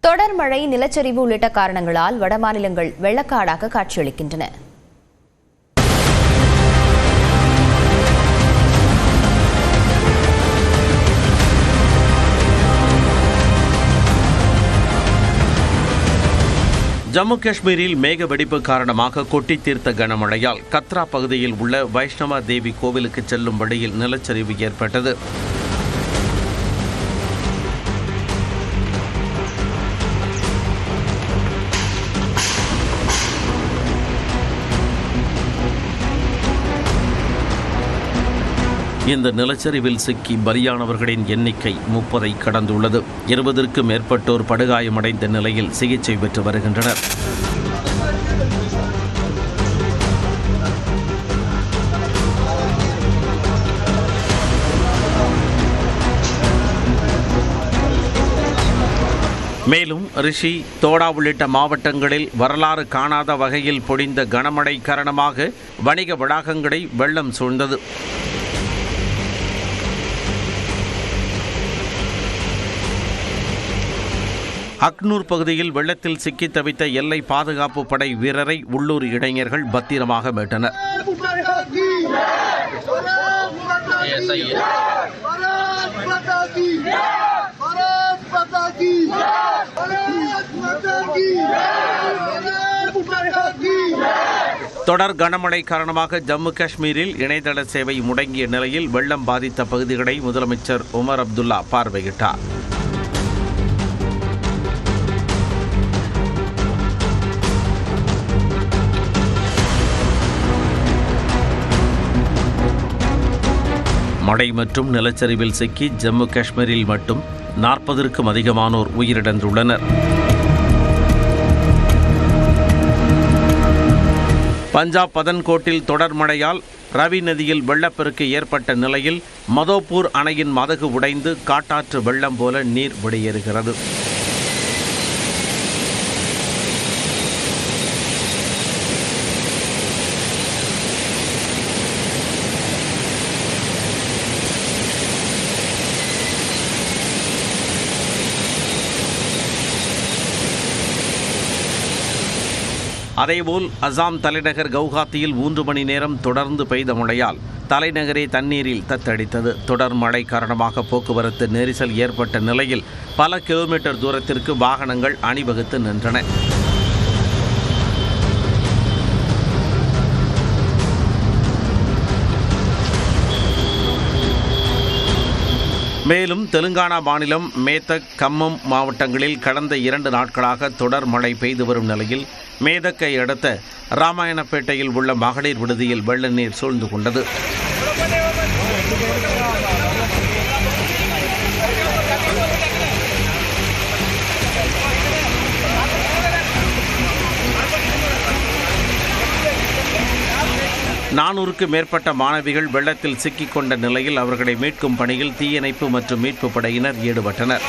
தொடர் மழை, நிலச்சரிவு உள்ளிட்ட காரணங்களால் வடமாநிலங்கள் வெள்ளக்காடாக காட்சியளிக்கின்றன. ஜம்மு காஷ்மீரில் மேக வெடிப்பு காரணமாக கொட்டி தீர்த்த கனமழையால் கத்ரா பகுதியில் உள்ள வைஷ்ணவ தேவி கோவிலுக்கு செல்லும் வழியில் நிலச்சரிவு ஏற்பட்டது. இந்த நிலச்சரிவில் சிக்கி பலியானவர்களின் எண்ணிக்கை 30ஐ கடந்துள்ளது. 20க்கும் மேற்பட்டோர் படுகாயமடைந்த நிலையில் சிகிச்சை பெற்று வருகின்றனர். மேலும் ரிஷி, தோடா உள்ளிட்ட மாவட்டங்களில் வரலாறு காணாத வகையில் பொழிந்த கனமழை காரணமாக வணிக வளாகங்களை வெள்ளம் சூழ்ந்தது. அக்னூர் பகுதியில் வெள்ளத்தில் சிக்கி தவித்த எல்லை பாதுகாப்பு படை வீரரை உள்ளூர் இளைஞர்கள் பத்திரமாக மீட்டனர். தொடர் கனமழை காரணமாக ஜம்மு காஷ்மீரில் இணையதள சேவை முடங்கிய நிலையில் வெள்ளம் பாதித்த பகுதிகளை முதலமைச்சர் உமர் அப்துல்லா பார்வையிட்டார். மழை மற்றும் நிலச்சரிவில் சிக்கி ஜம்மு காஷ்மீரில் மட்டும் 40க்கும் அதிகமானோர் உயிரிழந்துள்ளனர். பஞ்சாப் பதன்கோட்டில் தொடர் மழையால் ரவி நதியில் வெள்ளப்பெருக்கு ஏற்பட்ட நிலையில் மதோப்பூர் அணையின் மதகு உடைந்து காட்டாற்று வெள்ளம் போல நீர் வெளியேறுகிறது. அதேபோல் அசாம் தலைநகர் கவுஹாத்தியில் 3 மணி நேரம் தொடர்ந்து பெய்த மழையால் தலைநகரே தண்ணீரில் தத்தளித்தது. தொடர் மழை காரணமாக போக்குவரத்து நெரிசல் ஏற்பட்ட நிலையில் பல கிலோமீட்டர் தூரத்திற்கு வாகனங்கள் அணிவகுத்து நின்றன. மேலும் தெலுங்கானா மாநிலம் மேதக், கம்மம் மாவட்டங்களில் கடந்த 2 நாட்களாக தொடர் மழை பெய்து வரும் நிலையில் மேதக்கை அடுத்த ராமாயணப்பேட்டையில் உள்ள மகளிர் விடுதியில் வெள்ள நீர் சூழ்ந்து கொண்டது. நானூறுக்கும் மேற்பட்ட மாணவிகள் வெள்ளத்தில் சிக்கிக் கொண்ட நிலையில் அவர்களை மீட்கும் பணியில் தீயணைப்பு மற்றும் மீட்பு படையினர் ஈடுபட்டனர்.